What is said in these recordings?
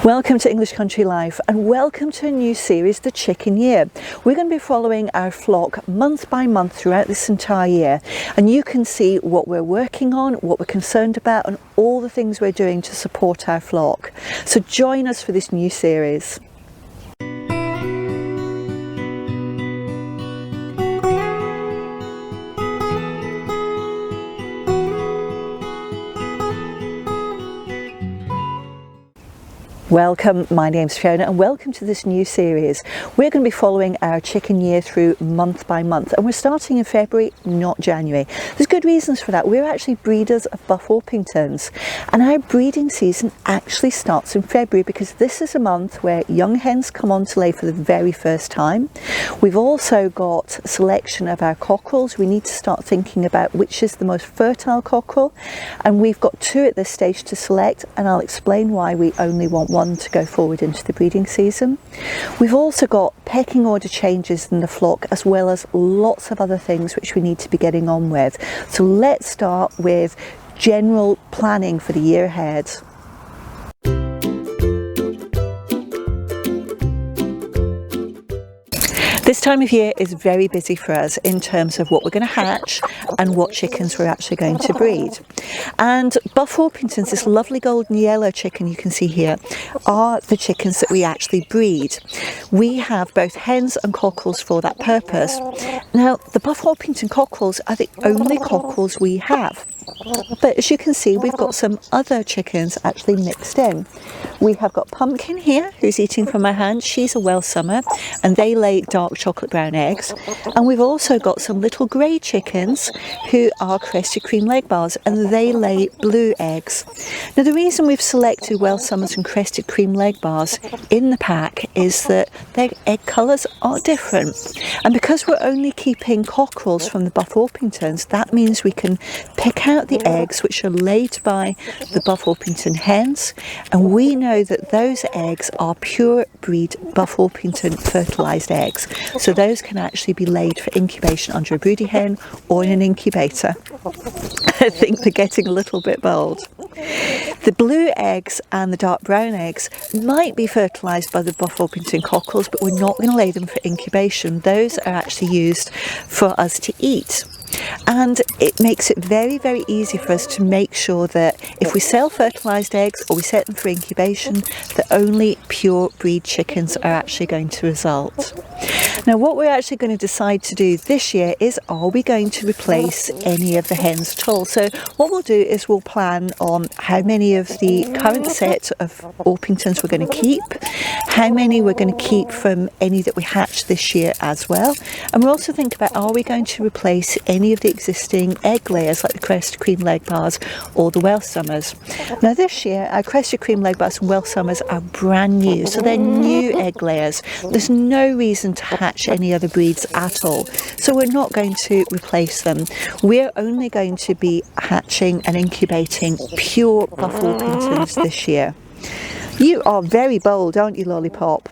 Welcome to English Country Life and welcome to a new series, The Chicken Year. We're going to be following our flock month by month throughout this entire year, and you can see what we're working on, what we're concerned about, and all the things we're doing to support our flock. So join us for this new series. Welcome, my name's Fiona and welcome to this new series. We're going to be following our chicken year through month by month, and we're starting in February, not January. There's good reasons for that. We're actually breeders of Buff Orpingtons, and our breeding season actually starts in February because this is a month where young hens come on to lay for the very first time. We've also got a selection of our cockerels. We need to start thinking about which is the most fertile cockerel, and we've got two at this stage to select, and I'll explain why we only want one to go forward into the breeding season. We've also got pecking order changes in the flock, as well as lots of other things which we need to be getting on with. So let's start with general planning for the year ahead. This time of year is very busy for us in terms of what we're going to hatch and what chickens we're actually going to breed. And Buff Orpingtons, this lovely golden yellow chicken you can see here, are the chickens that we actually breed. We have both hens and cockerels for that purpose. Now, the Buff Orpington cockerels are the only cockerels we have. But as you can see, we've got some other chickens actually mixed in. We have got Pumpkin here, who's eating from my hand. She's a Welsummer, and they lay dark chocolate brown eggs. And we've also got some little grey chickens who are crested cream leg bars, and they lay blue eggs. Now, the reason we've selected Welsummers and crested cream leg bars in the pack is that their egg colours are different. And because we're only keeping cockerels from the Buff Orpingtons, that means we can pick out the eggs which are laid by the Buff Orpington hens, and we know that those eggs are pure breed Buff Orpington fertilised eggs, so those can actually be laid for incubation under a broody hen or in an incubator. I think they're getting a little bit bold. The blue eggs and the dark brown eggs might be fertilised by the Buff Orpington cockerels, but we're not going to lay them for incubation. Those are actually used for us to eat. And it makes it very, very easy for us to make sure that if we sell fertilised eggs or we set them for incubation, that only pure breed chickens are actually going to result. Now, what we're actually going to decide to do this year is, are we going to replace any of the hens at all? So what we'll do is we'll plan on how many of the current set of Orpingtons we're going to keep, how many we're going to keep from any that we hatch this year as well, and we'll also think about, are we going to replace any of the existing egg layers like the crested cream leg bars or the Welsummers. Now this year our crested cream leg bars and Welsummers are brand new, so they're new egg layers. There's no reason to hatch any other breeds at all, so we're not going to replace them. We're only going to be hatching and incubating pure Buff Orpingtons this year. You are very bold, aren't you, Lollipop?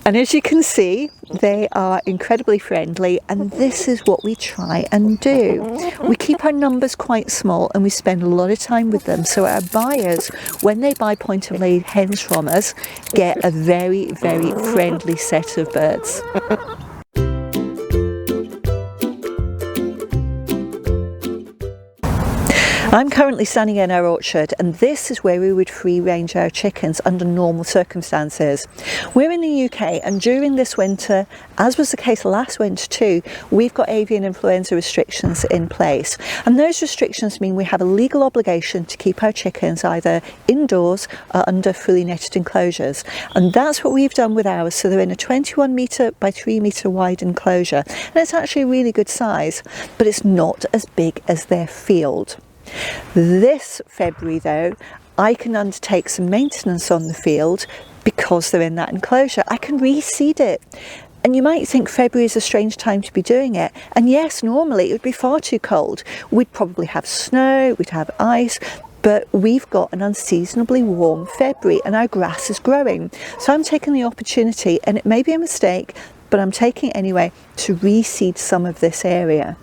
And as you can see, they are incredibly friendly, and this is what we try and do. We keep our numbers quite small and we spend a lot of time with them, so our buyers, when they buy point of laid hens from us, get a very, very friendly set of birds. I'm currently standing in our orchard, and this is where we would free range our chickens under normal circumstances. We're in the UK, and during this winter, as was the case last winter too, we've got avian influenza restrictions in place, and those restrictions mean we have a legal obligation to keep our chickens either indoors or under fully netted enclosures, and that's what we've done with ours. So they're in a 21 metre by 3 metre wide enclosure, and it's actually a really good size, but it's not as big as their field. This February though, I can undertake some maintenance on the field because they're in that enclosure. I can reseed it. And you might think February is a strange time to be doing it. And yes, normally it would be far too cold. We'd probably have snow, we'd have ice, but we've got an unseasonably warm February and our grass is growing. So I'm taking the opportunity, and it may be a mistake, but I'm taking it anyway, to reseed some of this area.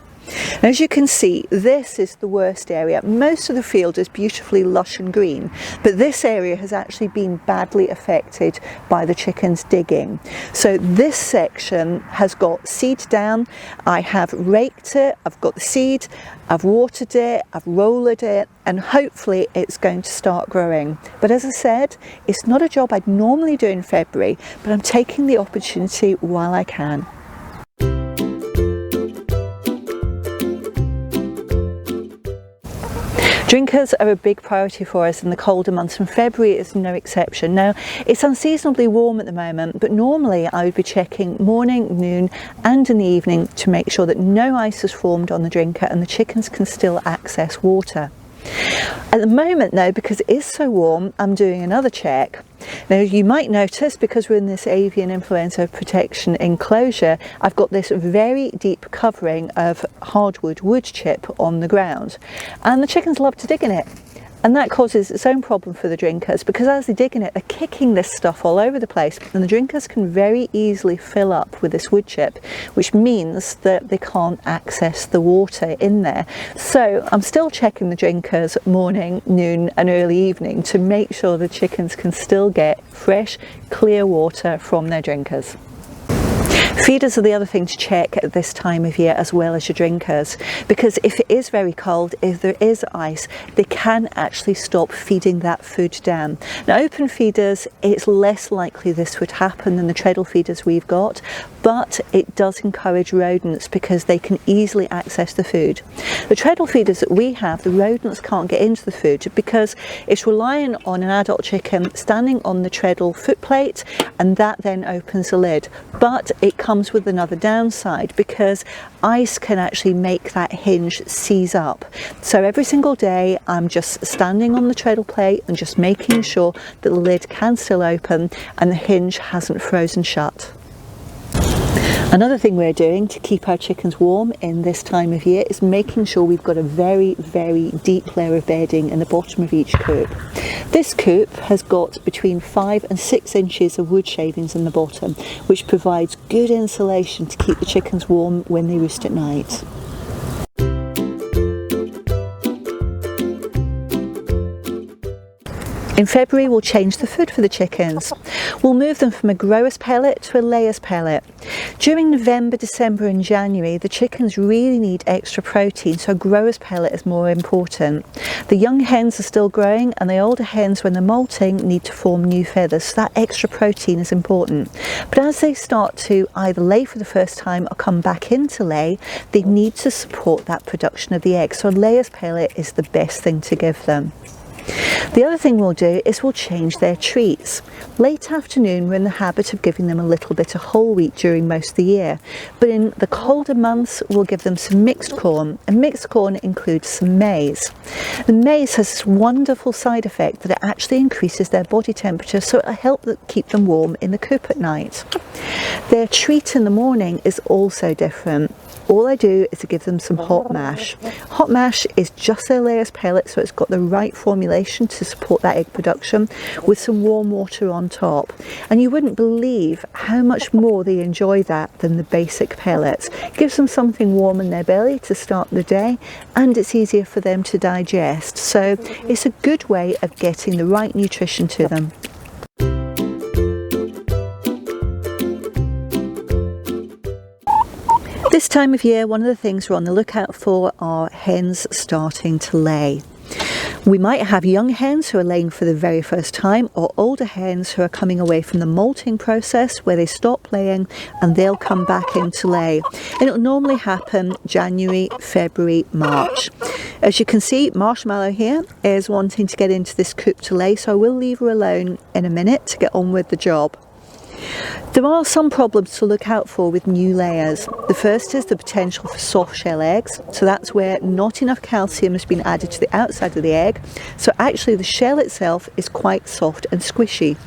As you can see, this is the worst area. Most of the field is beautifully lush and green, but this area has actually been badly affected by the chickens digging. So this section has got seed down. I have raked it, I've got the seed, I've watered it, I've rolled it, and hopefully it's going to start growing. But as I said, it's not a job I'd normally do in February, but I'm taking the opportunity while I can. Drinkers are a big priority for us in the colder months, and February is no exception. Now, it's unseasonably warm at the moment, but normally I would be checking morning, noon and in the evening to make sure that no ice has formed on the drinker and the chickens can still access water. At the moment though, because it is so warm, I'm doing another check. Now you might notice, because we're in this avian influenza protection enclosure, I've got this very deep covering of hardwood wood chip on the ground, and the chickens love to dig in it. And that causes its own problem for the drinkers, because as they dig in it, they're kicking this stuff all over the place, and the drinkers can very easily fill up with this wood chip, which means that they can't access the water in there. So I'm still checking the drinkers morning, noon and early evening to make sure the chickens can still get fresh, clear water from their drinkers. Feeders are the other thing to check at this time of year, as well as your drinkers, because if it is very cold, if there is ice, they can actually stop feeding that food down. Now, open feeders, it's less likely this would happen than the treadle feeders we've got, but it does encourage rodents because they can easily access the food. The treadle feeders that we have, the rodents can't get into the food because it's relying on an adult chicken standing on the treadle footplate, and that then opens the lid. But it comes with another downside, because ice can actually make that hinge seize up. So every single day I'm just standing on the treadle plate and just making sure that the lid can still open and the hinge hasn't frozen shut. Another thing we're doing to keep our chickens warm in this time of year is making sure we've got a very, very deep layer of bedding in the bottom of each coop. This coop has got between 5 and 6 inches of wood shavings in the bottom, which provides good insulation to keep the chickens warm when they roost at night. In February, we'll change the food for the chickens. We'll move them from a grower's pellet to a layer's pellet. During November, December and January, the chickens really need extra protein, so a grower's pellet is more important. The young hens are still growing, and the older hens, when they're molting, need to form new feathers, so that extra protein is important. But as they start to either lay for the first time or come back into lay, they need to support that production of the eggs, so a layer's pellet is the best thing to give them. The other thing we'll do is we'll change their treats. Late afternoon, we're in the habit of giving them a little bit of whole wheat during most of the year, but in the colder months we'll give them some mixed corn, and mixed corn includes some maize. The maize has this wonderful side effect that it actually increases their body temperature, so it'll help keep them warm in the coop at night. Their treat in the morning is also different. All I do is to give them some hot mash. Hot mash is just their layer's pellet, so it's got the right formulation to support that egg production, with some warm water on top. And you wouldn't believe how much more they enjoy that than the basic pellets. Gives them something warm in their belly to start the day, and it's easier for them to digest. So it's a good way of getting the right nutrition to them. This time of year, one of the things we're on the lookout for are hens starting to lay. We might have young hens who are laying for the very first time, or older hens who are coming away from the molting process where they stop laying and they'll come back into lay. And it'll normally happen January, February, March. As you can see, Marshmallow here is wanting to get into this coop to lay, so I will leave her alone in a minute to get on with the job. There are some problems to look out for with new layers. The first is the potential for soft shell eggs. So that's where not enough calcium has been added to the outside of the egg. So actually the shell itself is quite soft and squishy.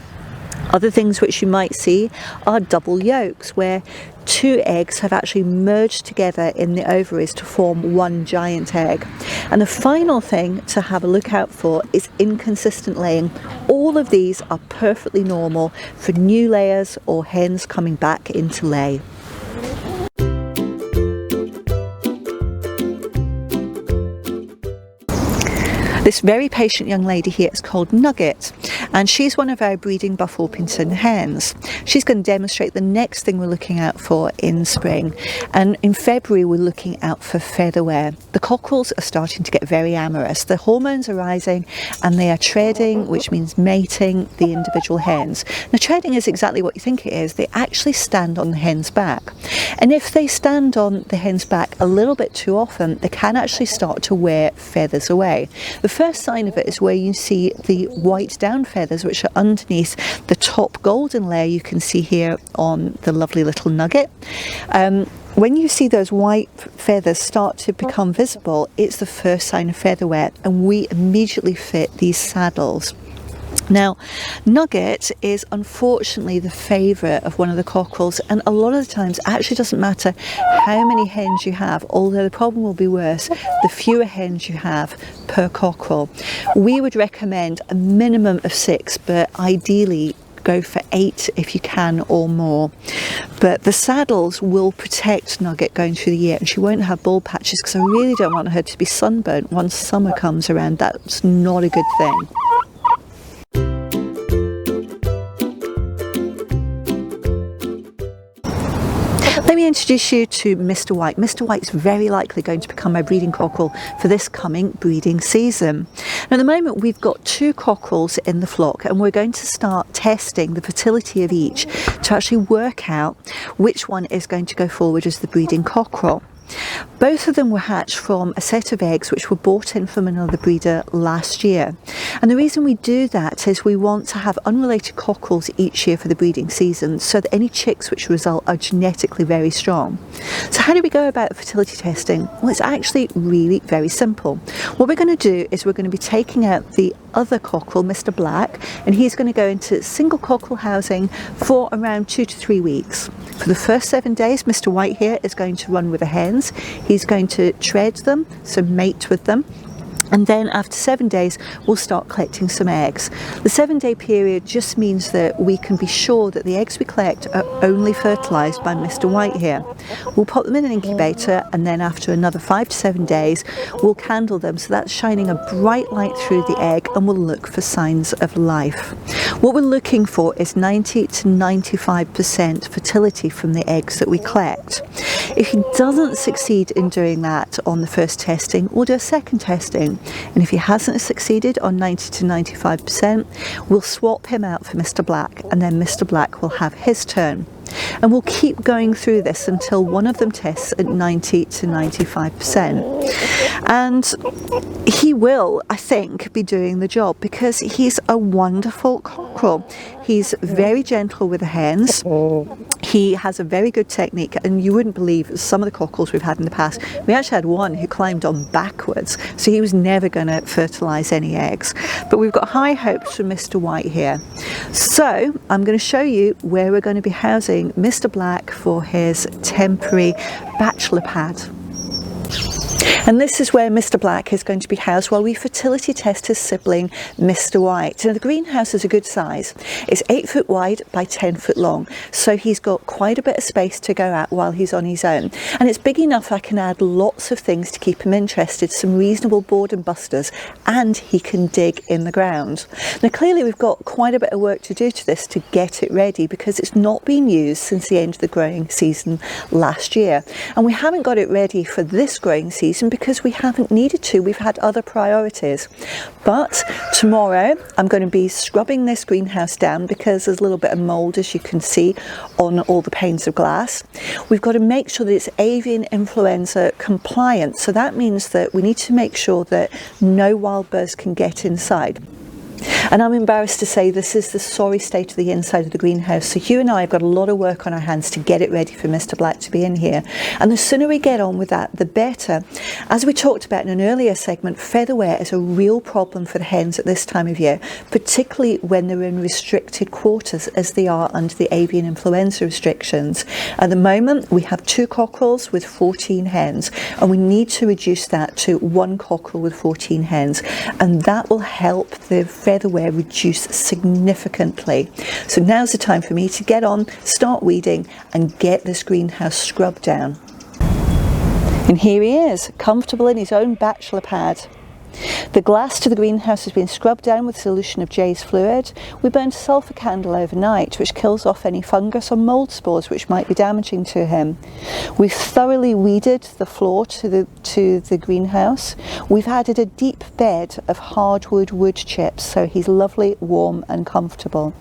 Other things which you might see are double yolks, where 2 eggs have actually merged together in the ovaries to form one giant egg. And the final thing to have a look out for is inconsistent laying. All of these are perfectly normal for new layers or hens coming back into lay. This very patient young lady here is called Nugget, and she's one of our breeding Buff Orpington hens. She's going to demonstrate the next thing we're looking out for in spring, and in February we're looking out for feather wear. The cockerels are starting to get very amorous. The hormones are rising and they are treading, which means mating the individual hens. Now, treading is exactly what you think it is. They actually stand on the hen's back, and if they stand on the hen's back a little bit too often, they can actually start to wear feathers away. The first sign of it is where you see the white down feathers, which are underneath the top golden layer you can see here on the lovely little Nugget. When you see those white feathers start to become visible, it's the first sign of feather wear, and we immediately fit these saddles. Now, Nugget is unfortunately the favourite of one of the cockerels, and a lot of the times it actually doesn't matter how many hens you have, although the problem will be worse the fewer hens you have per cockerel. We would recommend a minimum of 6, but ideally go for 8 if you can, or more. But the saddles will protect Nugget going through the year, and she won't have bald patches, because I really don't want her to be sunburnt once summer comes around. That's not a good thing. Let me introduce you to Mr. White. Mr. White is very likely going to become my breeding cockerel for this coming breeding season. Now, at the moment we've got 2 cockerels in the flock, and we're going to start testing the fertility of each to actually work out which one is going to go forward as the breeding cockerel. Both of them were hatched from a set of eggs which were bought in from another breeder last year. And the reason we do that is we want to have unrelated cockerels each year for the breeding season, so that any chicks which result are genetically very strong. So how do we go about fertility testing? Well, it's actually really very simple. What we're going to do is we're going to be taking out the other cockerel, Mr. Black, and he's going to go into single cockerel housing for around 2 to 3 weeks. For the first 7 days, Mr. White here is going to run with the hens. He's going to tread them, so mate with them. And then after 7 days, we'll start collecting some eggs. The 7-day period just means that we can be sure that the eggs we collect are only fertilised by Mr. White here. We'll pop them in an incubator, and then after another 5 to 7 days, we'll candle them. So that's shining a bright light through the egg, and we'll look for signs of life. What we're looking for is 90 to 95% fertility from the eggs that we collect. If he doesn't succeed in doing that on the first testing, we'll do a second testing. And if he hasn't succeeded on 90 to 95%, we'll swap him out for Mr. Black, and then Mr. Black will have his turn. And we'll keep going through this until one of them tests at 90 to 95%. And he will, I think, be doing the job, because he's a wonderful cockerel. He's very gentle with the hens. He has a very good technique, and you wouldn't believe some of the cockerels we've had in the past. We actually had one who climbed on backwards, so he was never going to fertilise any eggs. But we've got high hopes for Mr. White here. So I'm going to show you where we're going to be housing Mr. Black for his temporary bachelor pad. And this is where Mr. Black is going to be housed while we fertility test his sibling, Mr. White. Now, the greenhouse is a good size. It's 8 foot wide by 10 foot long, so he's got quite a bit of space to go at while he's on his own. And it's big enough I can add lots of things to keep him interested, some reasonable boredom busters, and he can dig in the ground. Now, clearly we've got quite a bit of work to do to this to get it ready, because it's not been used since the end of the growing season last year. And we haven't got it ready for this growing season because we haven't needed to. We've had other priorities. But tomorrow I'm going to be scrubbing this greenhouse down, because there's a little bit of mould, as you can see, on all the panes of glass. We've got to make sure that it's avian influenza compliant, so that means that we need to make sure that no wild birds can get inside. And I'm embarrassed to say this is the sorry state of the inside of the greenhouse. So Hugh and I have got a lot of work on our hands to get it ready for Mr. Black to be in here. And the sooner we get on with that, the better. As we talked about in an earlier segment, feather wear is a real problem for the hens at this time of year, particularly when they're in restricted quarters, as they are under the avian influenza restrictions. At the moment, we have 2 cockerels with 14 hens, and we need to reduce that to 1 cockerel with 14 hens. And that will help the feather wear reduce significantly. So now's the time for me to get on, start weeding, and get this greenhouse scrubbed down. And here he is, comfortable in his own bachelor pad. The glass to the greenhouse has been scrubbed down with a solution of Jay's fluid. We burned a sulphur candle overnight, which kills off any fungus or mould spores which might be damaging to him. We've thoroughly weeded the floor to the greenhouse. We've added a deep bed of hardwood wood chips, so he's lovely, warm and comfortable.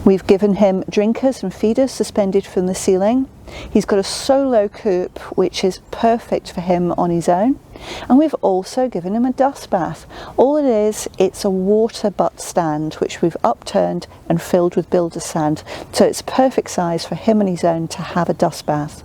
We've given him drinkers and feeders suspended from the ceiling. He's got a solo coop which is perfect for him on his own, and we've also given him a dust bath. All it is, it's a water butt stand which we've upturned and filled with builder sand, so it's perfect size for him on his own to have a dust bath.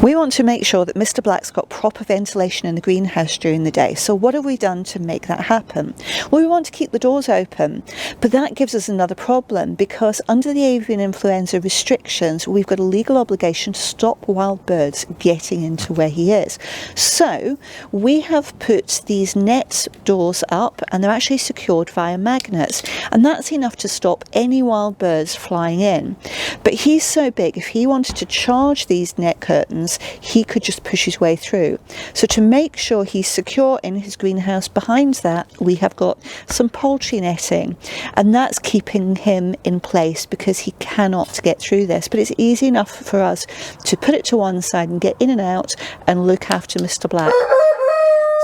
We want to make sure that Mr. Black's got proper ventilation in the greenhouse during the day. So what have we done to make that happen? Well, we want to keep the doors open, but that gives us another problem, because under the avian influenza restrictions, we've got a legal obligation to stop wild birds getting into where he is. So we have put these net doors up, and they're actually secured via magnets, and that's enough to stop any wild birds flying in. But he's so big, if he wanted to charge these net curtains, he could just push his way through. So to make sure he's secure in his greenhouse, behind that we have got some poultry netting, and that's keeping him in place because he cannot get through this. But it's easy enough for us to put it to one side and get in and out and look after Mr. Black.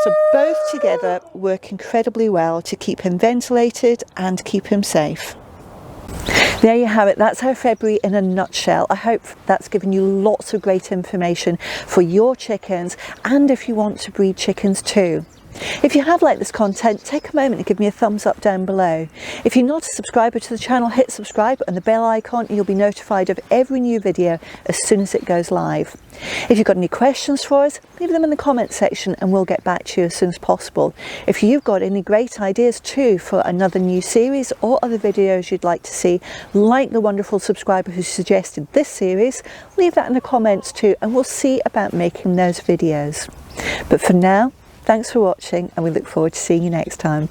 So both together work incredibly well to keep him ventilated and keep him safe. There you have it. That's our February in a nutshell. I hope that's given you lots of great information for your chickens, and if you want to breed chickens too. If you have liked this content, take a moment and give me a thumbs up down below. If you're not a subscriber to the channel, hit subscribe and the bell icon, and you'll be notified of every new video as soon as it goes live. If you've got any questions for us, leave them in the comments section and we'll get back to you as soon as possible. If you've got any great ideas too for another new series or other videos you'd like to see, like the wonderful subscriber who suggested this series, leave that in the comments too, and we'll see about making those videos. But for now, thanks for watching, and we look forward to seeing you next time.